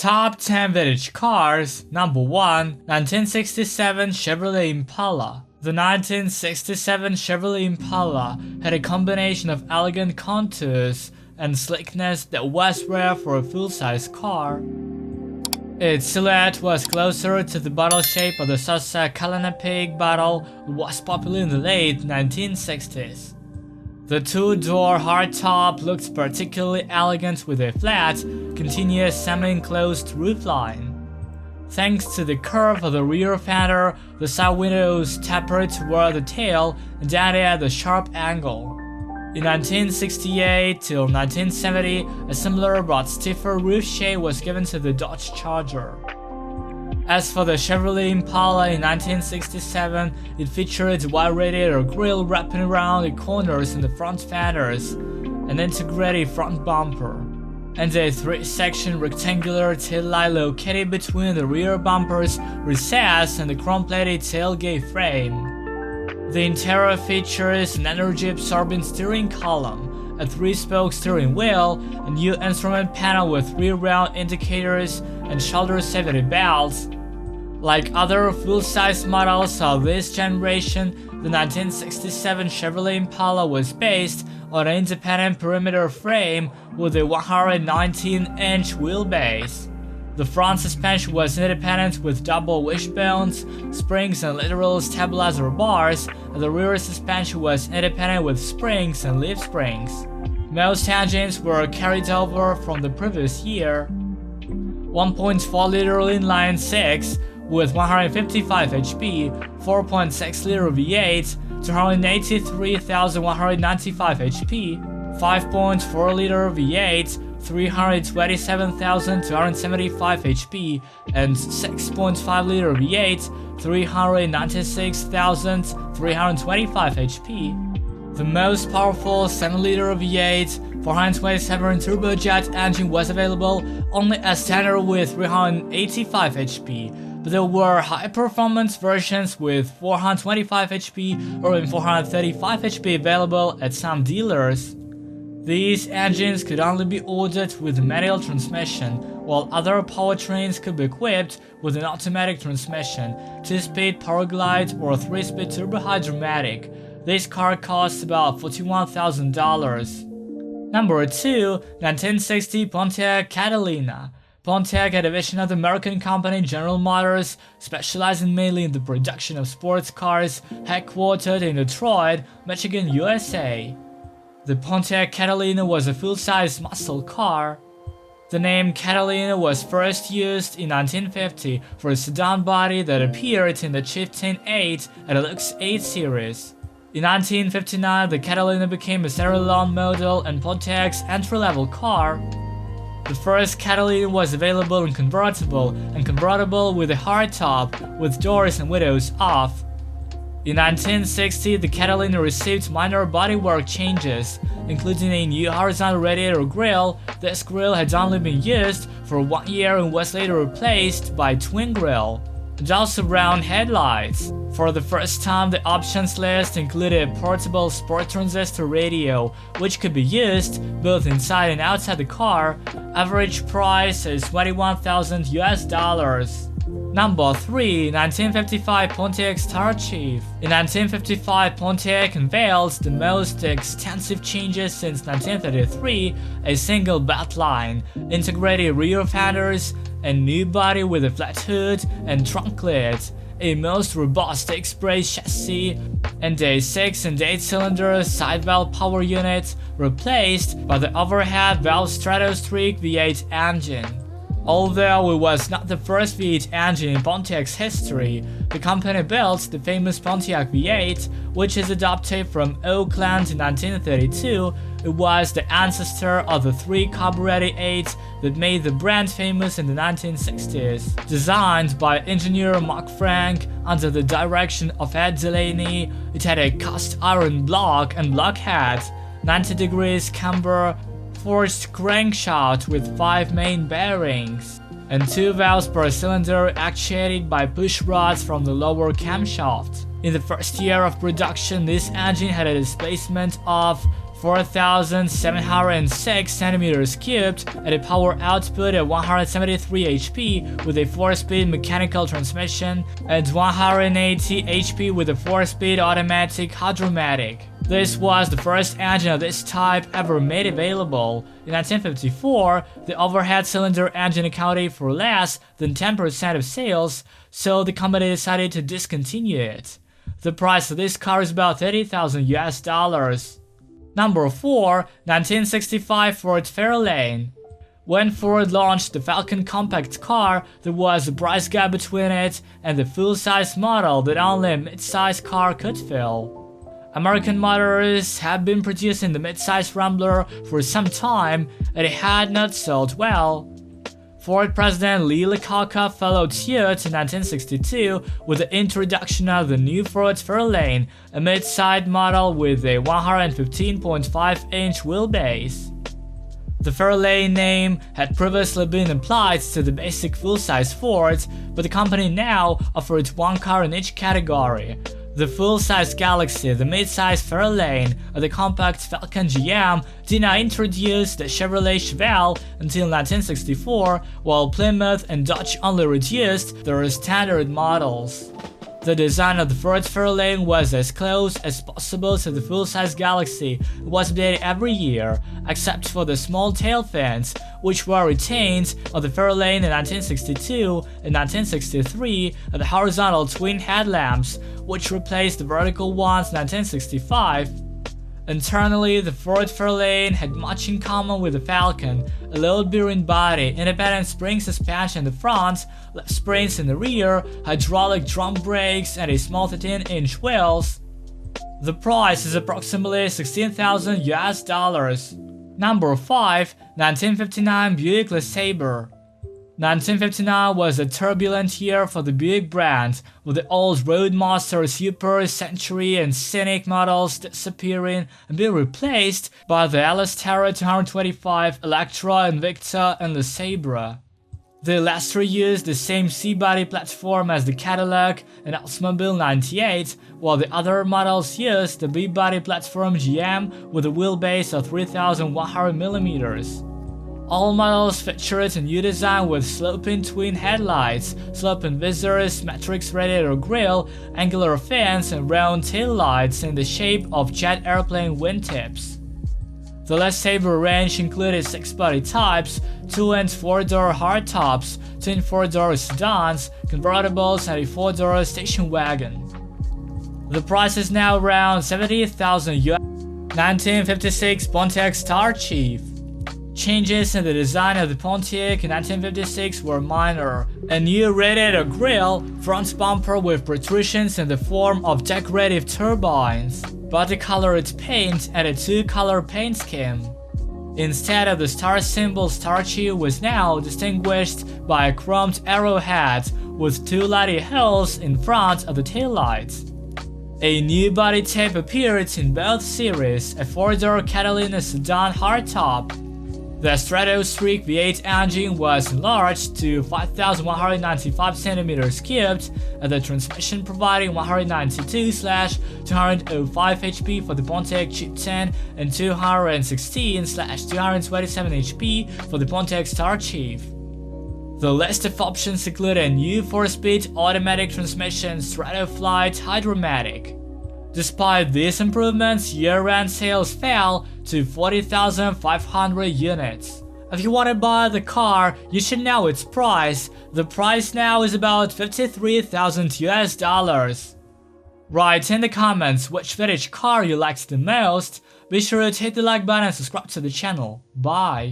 Top 10 vintage cars. Number 1. 1967 Chevrolet Impala. The 1967 Chevrolet Impala had a combination of elegant contours and slickness that was rare for a full-size car. Its silhouette was closer to the bottle shape of the Pontiac Catalina pig bottle, which was popular in the late 1960s. The two-door hardtop looked particularly elegant with a flat, continuous semi-enclosed roofline. Thanks to the curve of the rear fender, the side windows tapered toward the tail and ended at a sharp angle. In 1968 till 1970, a similar but stiffer roof shape was given to the Dodge Charger. As for the Chevrolet Impala in 1967, it featured a wide radiator grille wrapping around the corners in the front fenders, an integrated front bumper, and a 3-section rectangular taillight located between the rear bumper's recess and the chrome-plated tailgate frame. The interior features an energy-absorbing steering column, a 3-spoke steering wheel, a new instrument panel with 3 round indicators, and shoulder safety belts. Like other full-size models of this generation, the 1967 Chevrolet Impala was based on an independent perimeter frame with a 119-inch wheelbase. The front suspension was independent with double wishbones, springs and lateral stabilizer bars, and the rear suspension was independent with springs and leaf springs. Most engines were carried over from the previous year. 1.4-liter inline 6 with 155 HP, 4.6-liter V8, 283,195 HP, 5.4-liter V8, 327,275 HP, and 6.5-liter V8, 396,325 HP. The most powerful 7-liter V8 427 turbojet engine was available only as standard with 385 HP, but there were high-performance versions with 425 HP or even 435 HP available at some dealers. These engines could only be ordered with a manual transmission, while other powertrains could be equipped with an automatic transmission, 2-speed power glide or 3-speed turbo hydromatic. This car costs about $41,000. Number 2. 1960 Pontiac Catalina. Pontiac, a division of the American company General Motors, specializing mainly in the production of sports cars, headquartered in Detroit, Michigan, USA. The Pontiac Catalina was a full-size muscle car. The name Catalina was first used in 1950 for a sedan body that appeared in the Chieftain 8 and the Lux 8 series. In 1959, the Catalina became a standalone model and Pontiac's entry-level car. The first Catalina was available in convertible and convertible with a hardtop with doors and windows off. In 1960, the Catalina received minor bodywork changes, including a new horizontal radiator grille. This grille had only been used for 1 year and was later replaced by a twin grille, and also round headlights. For the first time, the options list included a portable sport transistor radio, which could be used both inside and outside the car. Average price is $21,000 US. Number 3. 1955 Pontiac Star Chief. In 1955, Pontiac unveiled the most extensive changes since 1933, a single belt line, integrated rear fenders, a new body with a flat hood and trunk lid, a most robust express chassis, and a 6 and 8-cylinder side valve power unit replaced by the overhead valve stratospheric V8 engine. Although it was not the first V8 engine in Pontiac's history, the company built the famous Pontiac V8, which is adopted from Oakland in 1932. It was the ancestor of the 3-carbureted 8 that made the brand famous in the 1960s. Designed by engineer Mark Frank under the direction of Ed Delaney, it had a cast iron block and blockhead, 90 degrees camber, forged crankshaft with 5 main bearings, and 2 valves per cylinder actuated by push rods from the lower camshaft. In the first year of production, this engine had a displacement of 4,706 centimeters cubed, and a power output of 173 HP with a 4-speed mechanical transmission and 180 HP with a 4-speed automatic hydromatic. This was the first engine of this type ever made available. In 1954, the overhead cylinder engine accounted for less than 10% of sales, so the company decided to discontinue it. The price of this car is about $30,000. Number 4. 1965 Ford Fairlane. When Ford launched the Falcon compact car, there was a price gap between it and the full-size model that only a mid-size car could fill. American Motors had been producing the mid-size Rambler for some time, and it had not sold well. Ford President Lee Iacocca followed suit in 1962 with the introduction of the new Ford Fairlane, a mid-size model with a 115.5-inch wheelbase. The Fairlane name had previously been applied to the basic full-size Fords, but the company now offered one car in each category. The full-size Galaxy, the mid-size Fairlane, and the compact Falcon GM did not introduce the Chevrolet Chevelle until 1964, while Plymouth and Dodge only reduced their standard models. The design of the Ford Fairlane was as close as possible to the full-size Galaxy. It was updated every year, except for the small tail fins, which were retained on the Fairlane in 1962 and 1963, and the horizontal twin headlamps, which replaced the vertical ones in 1965. Internally, the Ford Fairlane had much in common with the Falcon: a load-bearing body, independent spring suspension in the front, left springs in the rear, hydraulic drum brakes, and a small 13-inch wheels. The price is approximately $16,000. Number 5. 1959 Buick Le Sabre. 1959 was a turbulent year for the Buick brand, with the old Roadmaster, Super, Century, and Scenic models disappearing and being replaced by the LS Terra 225, Electra, Invicta, and Le Sabre. The latter used the same C-body platform as the Cadillac and Oldsmobile 98, while the other models used the B-body platform GM with a wheelbase of 3,100mm. All models featured a new design with sloping twin headlights, sloping visors, matrix radiator grille, angular fins, and round taillights in the shape of jet airplane wingtips. The Le Sabre range included 6 body types: 2- and 4-door hardtops, twin 4-door sedans, convertibles, and a 4-door station wagon. The price is now around $70,000. 1956 Pontiac Star Chief. Changes in the design of the Pontiac in 1956 were minor: a new radiator grille, front bumper with protrusions in the form of decorative turbines, body-colored paint, and a 2-color paint scheme. Instead of the star symbol, Star Chief was now distinguished by a chromed arrowhead with 2 lighty holes in front of the taillights. A new body type appeared in both series: a 4-door Catalina sedan hardtop. The Stratostreak V8 engine was enlarged to 5,195 centimeters cubed, and the transmission providing 192/205 HP for the Pontiac Chieftain and 216/227 HP for the Pontiac Star Chief. The list of options included a new 4-speed automatic transmission Stratoflight Hydromatic. Despite these improvements, year-end sales fell to 40,500 units. If you want to buy the car, you should know its price. The price now is about $53,000. Write in the comments which vintage car you liked the most. Be sure to hit the like button and subscribe to the channel. Bye.